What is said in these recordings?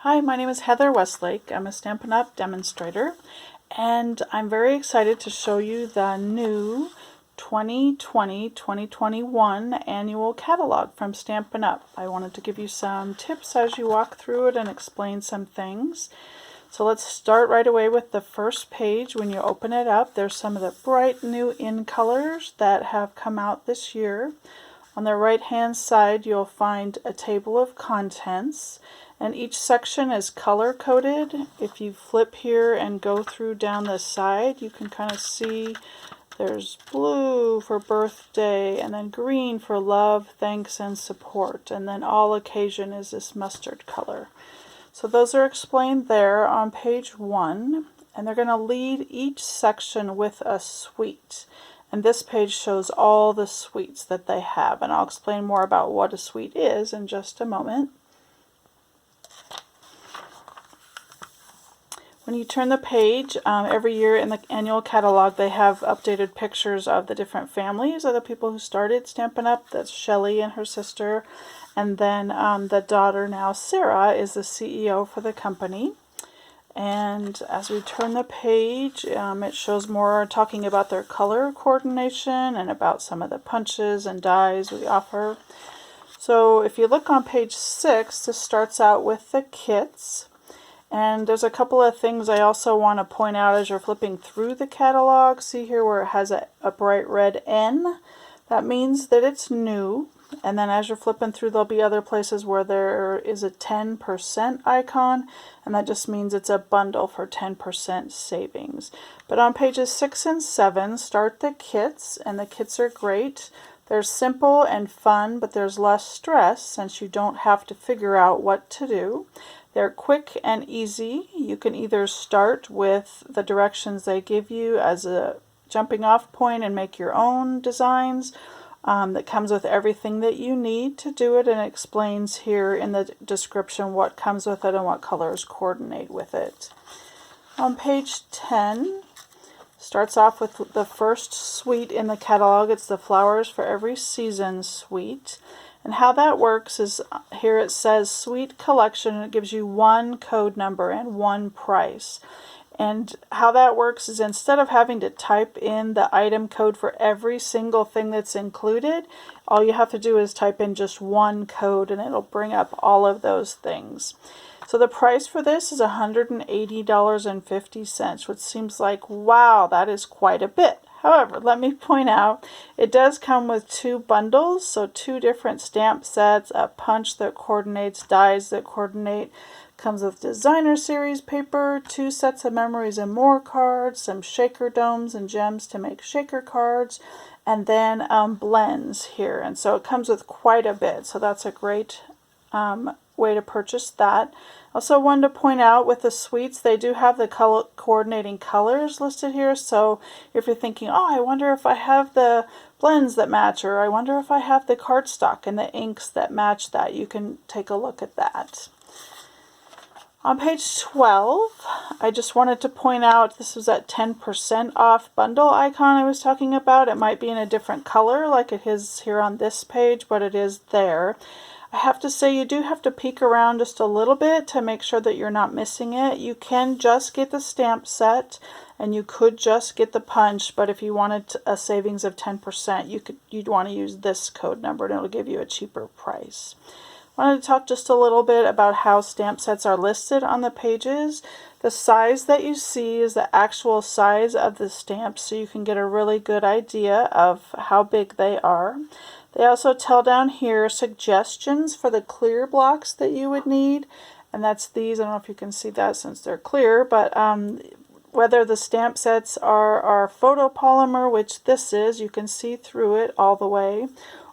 Hi, my name is Heather Westlake. I'm a Stampin' Up! Demonstrator, and I'm very excited to show you the new 2020-2021 annual catalog from Stampin' Up! I wanted to give you some tips as you walk through it and explain some things. So let's start right away with the first page. When you open it up, there's some of the bright new in colors that have come out this year. On the right hand side, you'll find a table of contents, and each section is color coded. If you flip here and go through down the side, you can kind of see there's blue for birthday, and then green for love, thanks, and support, and then all occasion is this mustard color. So those are explained there on page 1, and they're going to lead each section with a suite. And this page shows all the suites that they have, and I'll explain more about what a suite is in just a moment. When you turn the page, every year in the annual catalog they have updated pictures of the different families of the people who started Stampin' Up! That's Shelly and her sister, and then the daughter now, Sarah, is the CEO for the company. And as we turn the page, it shows more talking about their color coordination and about some of the punches and dies we offer. So if you look on page 6, this starts out with the kits. And there's a couple of things I also want to point out as you're flipping through the catalog. See here where it has a bright red N? That means that it's new. And then as you're flipping through, there'll be other places where there is a 10% icon, and that just means it's a bundle for 10% savings. But on pages 6 and 7, start the kits, and the kits are great. They're simple and fun, but there's less stress since you don't have to figure out what to do. They're quick and easy. You can either start with the directions they give you as a jumping off point and make your own designs that comes with everything that you need to do it, and it explains here in the description what comes with it and what colors coordinate with it. On page 10, starts off with the first suite in the catalog. It's the Flowers for Every Season suite. And how that works is here it says Suite Collection, and it gives you one code number and one price. And how that works is instead of having to type in the item code for every single thing that's included, all you have to do is type in just one code and it'll bring up all of those things. So the price for this is $180.50, which seems like, wow, that is quite a bit. However, let me point out, it does come with 2 bundles, so 2 different stamp sets, a punch that coordinates, dies that coordinate, comes with designer series paper, 2 sets of memories and more cards, some shaker domes and gems to make shaker cards, and then blends here. And so it comes with quite a bit, so that's a great way to purchase that. Also wanted to point out with the suites, they do have the color coordinating colors listed here. So if you're thinking, oh, I wonder if I have the blends that match, or I wonder if I have the cardstock and the inks that match that, you can take a look at that. On page 12, I just wanted to point out this was that 10% off bundle icon I was talking about. It might be in a different color like it is here on this page, but it is there. I have to say you do have to peek around just a little bit to make sure that you're not missing it. You can just get the stamp set and you could just get the punch, but if you wanted a savings of 10%, you'd want to use this code number and it'll give you a cheaper price. I wanted to talk just a little bit about how stamp sets are listed on the pages. The size that you see is the actual size of the stamps, so you can get a really good idea of how big they are. They also tell down here suggestions for the clear blocks that you would need, and that's these. I don't know if you can see that since they're clear, but whether the stamp sets are photopolymer, which this is, you can see through it all the way,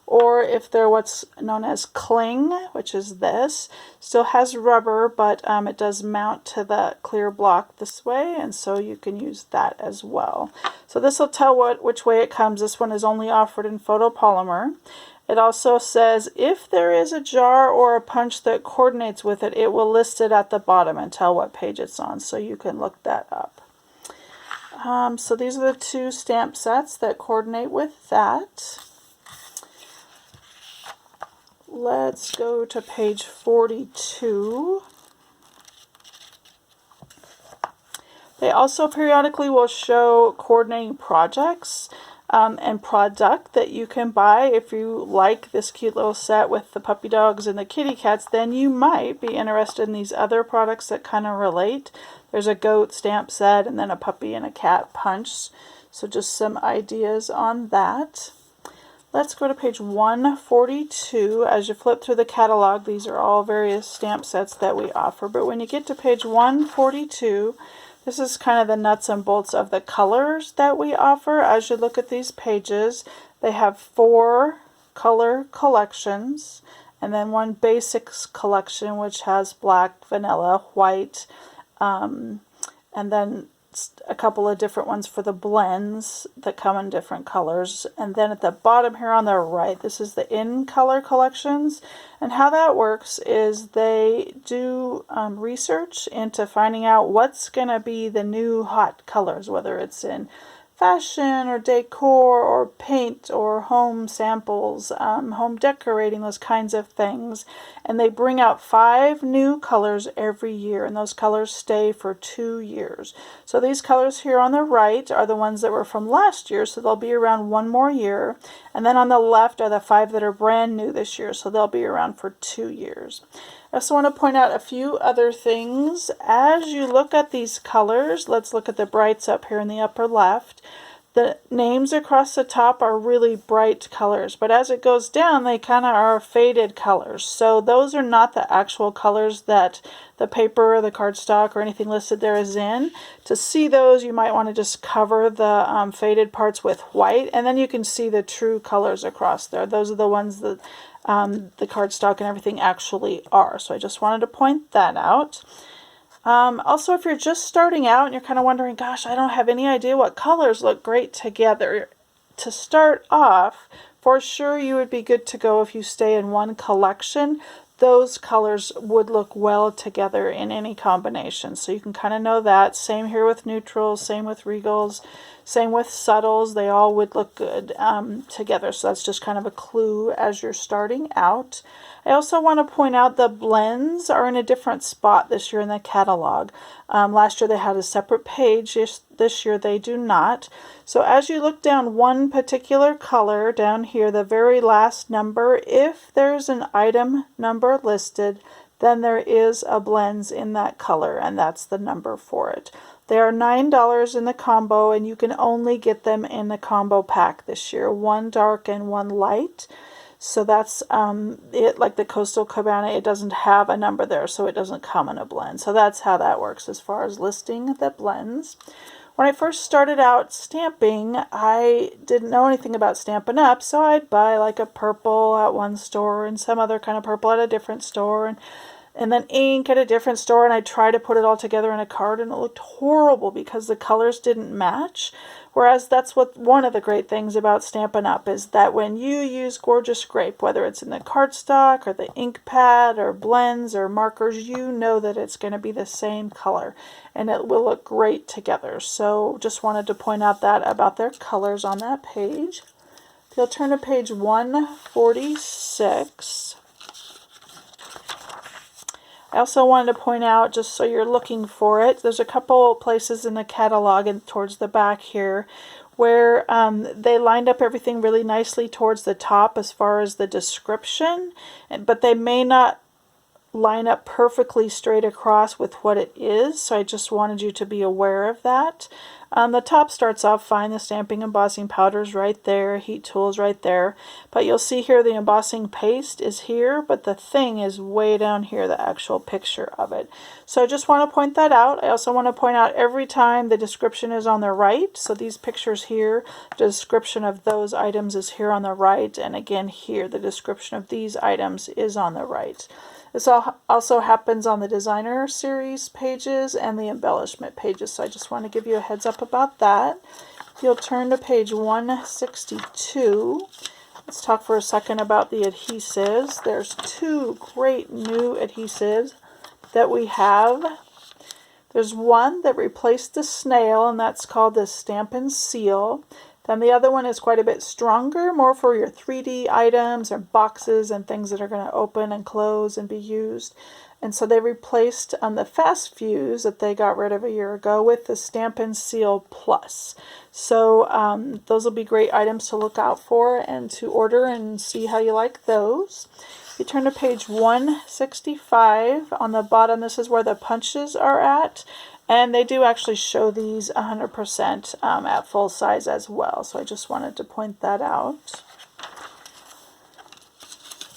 or if they're what's known as cling, which is this, still has rubber, but it does mount to the clear block this way, and so you can use that as well. So this will tell which way it comes. This one is only offered in photopolymer. It also says if there is a jar or a punch that coordinates with it, it will list it at the bottom and tell what page it's on, so you can look that up. So these are the 2 stamp sets that coordinate with that. Let's go to page 42. They also periodically will show coordinating projects and product that you can buy. If you like this cute little set with the puppy dogs and the kitty cats, then you might be interested in these other products that kind of relate. There's a goat stamp set and then a puppy and a cat punch. So just some ideas on that. Let's go to page 142. As you flip through the catalog, these are all various stamp sets that we offer. But when you get to page 142, this is kind of the nuts and bolts of the colors that we offer. As you look at these pages, they have 4 color collections and then one basics collection, which has black, vanilla, white, and then a couple of different ones for the blends that come in different colors. And then at the bottom here on the right, this is the in color collections. And how that works is they do research into finding out what's going to be the new hot colors, whether it's in fashion or decor or paint or home samples, home decorating, those kinds of things. And they bring out 5 new colors every year, and those colors stay for 2 years. So these colors here on the right are the ones that were from last year, so they'll be around 1 more year. And then on the left are the 5 that are brand new this year, so they'll be around for 2 years. I also want to point out a few other things. As you look at these colors, let's look at the brights up here in the upper left. The names across the top are really bright colors, but as it goes down, they kind of are faded colors. So those are not the actual colors that the paper or the cardstock or anything listed there is in. To see those, you might want to just cover the faded parts with white, and then you can see the true colors across there. Those are the ones that the cardstock and everything actually are. So I just wanted to point that out. Also, if you're just starting out and you're kind of wondering, gosh, I don't have any idea what colors look great together. To start off, for sure you would be good to go if you stay in one collection. Those colors would look well together in any combination. So you can kind of know that. Same here with neutrals, same with regals, same with subtles. They all would look good together. So that's just kind of a clue as you're starting out. I also want to point out the blends are in a different spot this year in the catalog. Last year they had a separate page. This year they do not. So as you look down one particular color down here, the very last number, if there's an item number listed, then there is a blends in that color, and that's the number for it. They are $9 in the combo, and you can only get them in the combo pack this year, 1 dark and 1 light. So that's it. Like the Coastal Cabana, it doesn't have a number there, so it doesn't come in a blend. So that's how that works as far as listing the blends. When I first started out stamping, I didn't know anything about Stampin' Up, so I'd buy like a purple at one store and some other kind of purple at a different store, and then ink at a different store, and I'd try to put it all together in a card, and it looked horrible because the colors didn't match. Whereas that's what one of the great things about Stampin' Up is that when you use Gorgeous Grape, whether it's in the cardstock or the ink pad or blends or markers, you know that it's going to be the same color and it will look great together. So just wanted to point out that about their colors on that page. If you'll turn to page 146. I also wanted to point out, just so you're looking for it, there's a couple places in the catalog and towards the back here where they lined up everything really nicely towards the top as far as the description, but they may not line up perfectly straight across with what it is, so I just wanted you to be aware of that. The top starts off fine, the stamping embossing powders right there, heat tools right there, but you'll see here the embossing paste is here, but the thing is way down here, the actual picture of it. So I just want to point that out. I also want to point out every time the description is on the right, so these pictures here, the description of those items is here on the right, and again here the description of these items is on the right. This also happens on the designer series pages and the embellishment pages, so I just want to give you a heads up about that. If you'll turn to page 162, let's talk for a second about the adhesives. There's 2 great new adhesives that we have. There's one that replaced the snail, and that's called the Stampin' Seal. Then the other one is quite a bit stronger, more for your 3D items or boxes and things that are going to open and close and be used. And so they replaced the Fast Fuse that they got rid of a year ago with the Stampin' Seal Plus. So those will be great items to look out for and to order and see how you like those. You turn to page 165 on the bottom. This is where the punches are at. And they do actually show these 100% at full size as well. So I just wanted to point that out.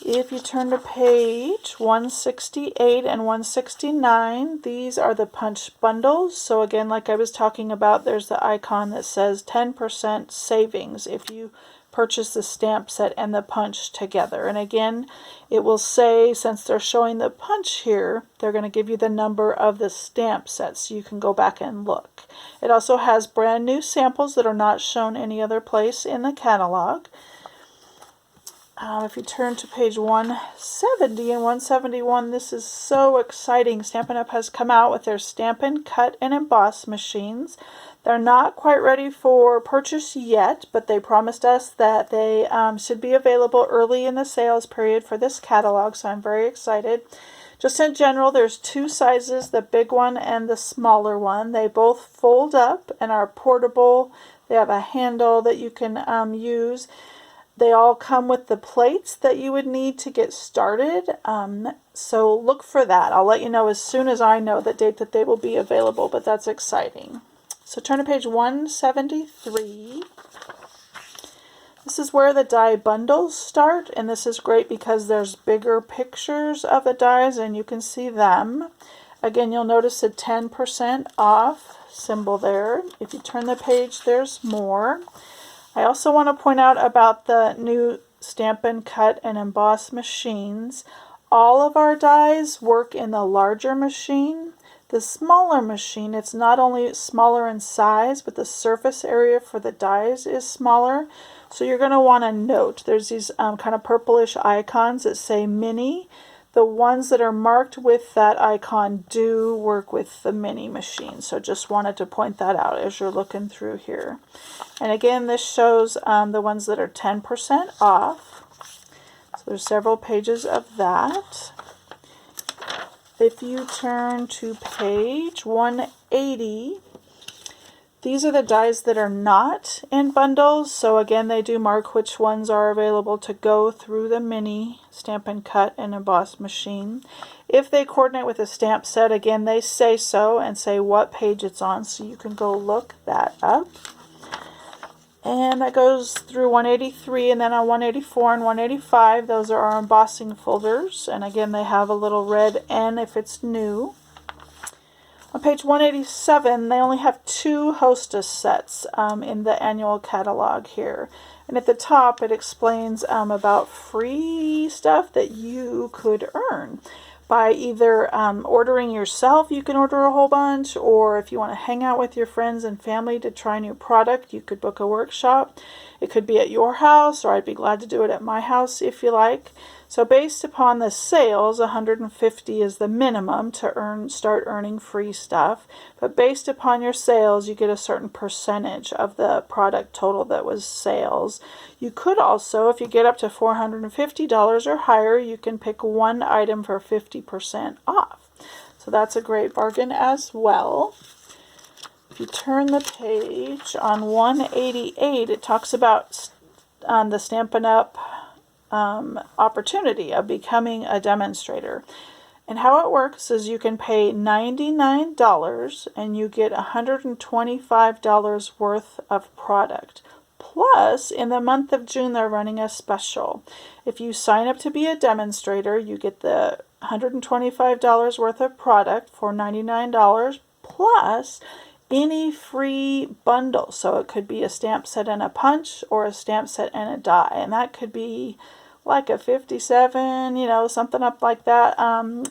If you turn to page 168 and 169, these are the punch bundles. So again, like I was talking about, there's the icon that says 10% savings if you purchase the stamp set and the punch together. And again, it will say, since they're showing the punch here, they're going to give you the number of the stamp set so you can go back and look. It also has brand new samples that are not shown any other place in the catalog. If you turn to page 170 and 171, this is so exciting. Stampin' Up! Has come out with their Stampin' Cut and Emboss machines. They're not quite ready for purchase yet, but they promised us that they should be available early in the sales period for this catalog, so I'm very excited. Just in general, there's two sizes, the big one and the smaller one. They both fold up and are portable. They have a handle that you can use. They all come with the plates that you would need to get started, so look for that. I'll let you know as soon as I know the date that they will be available, but that's exciting. So turn to page 173. This is where the die bundles start, and this is great because there's bigger pictures of the dies and you can see them. Again, you'll notice the 10% off symbol there. If you turn the page, there's more. I also want to point out about the new Stampin' Cut and Emboss machines. All of our dies work in the larger machine. The smaller machine, it's not only smaller in size, but the surface area for the dies is smaller. So you're going to want to note, there's these kind of purplish icons that say mini. The ones that are marked with that icon do work with the mini machine. So just wanted to point that out as you're looking through here. And again, this shows the ones that are 10% off. So there's several pages of that. If you turn to page 180, these are the dies that are not in bundles. So again, they do mark which ones are available to go through the mini Stampin' Cut and Emboss machine. If they coordinate with a stamp set, again, they say so and say what page it's on, so you can go look that up. And that goes through 183, and then on 184 and 185, those are our embossing folders. And again, they have a little red N if it's new. On page 187, they only have 2 hostess sets in the annual catalog here. And at the top, it explains about free stuff that you could earn by either ordering yourself. You can order a whole bunch, or if you want to hang out with your friends and family to try a new product, you could book a workshop. It could be at your house, or I'd be glad to do it at my house if you like. So based upon the sales, $150 is the minimum to start earning free stuff. But based upon your sales, you get a certain percentage of the product total that was sales. You could also, if you get up to $450 or higher, you can pick one item for 50% off. So that's a great bargain as well. If you turn the page on 188, it talks about the Stampin' Up! Opportunity of becoming a demonstrator. And how it works is you can pay $99 and you get $125 worth of product. Plus, in the month of June, they're running a special. If you sign up to be a demonstrator, you get the $125 worth of product for $99 plus any free bundle. So it could be a stamp set and a punch, or a stamp set and a die. And that could be like a 57, something up like that,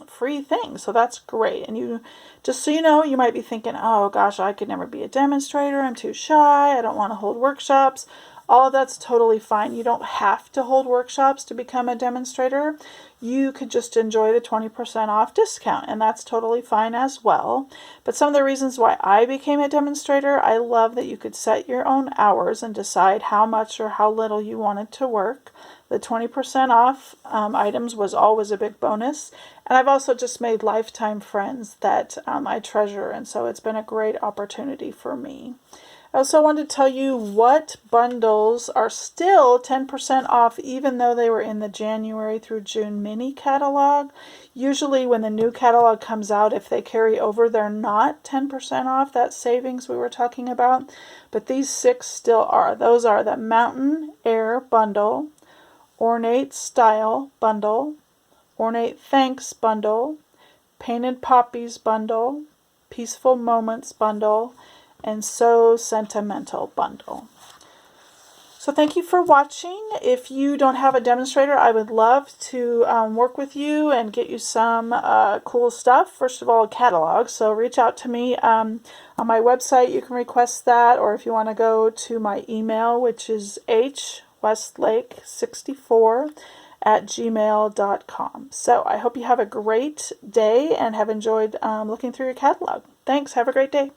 free thing. So that's great. And you, just so you know, you might be thinking, oh gosh, I could never be a demonstrator. I'm too shy. I don't want to hold workshops. All of that's totally fine. You don't have to hold workshops to become a demonstrator. You could just enjoy the 20% off discount, and that's totally fine as well. But some of the reasons why I became a demonstrator, I love that you could set your own hours and decide how much or how little you wanted to work. The 20% off items was always a big bonus. And I've also just made lifetime friends that I treasure, and so it's been a great opportunity for me. I also wanted to tell you what bundles are still 10% off even though they were in the January through June mini catalog. Usually when the new catalog comes out, if they carry over, they're not 10% off, that savings we were talking about. But these 6 still are. Those are the Mountain Air Bundle, Ornate Style Bundle, Ornate Thanks Bundle, Painted Poppies Bundle, Peaceful Moments Bundle, and So Sentimental Bundle. So thank you for watching. If you don't have a demonstrator, I would love to work with you and get you some cool stuff. First of all, a catalog. So reach out to me on my website. You can request that, or if you want to go to my email, which is hwestlake64@gmail.com. So I hope you have a great day and have enjoyed looking through your catalog. Thanks. Have a great day.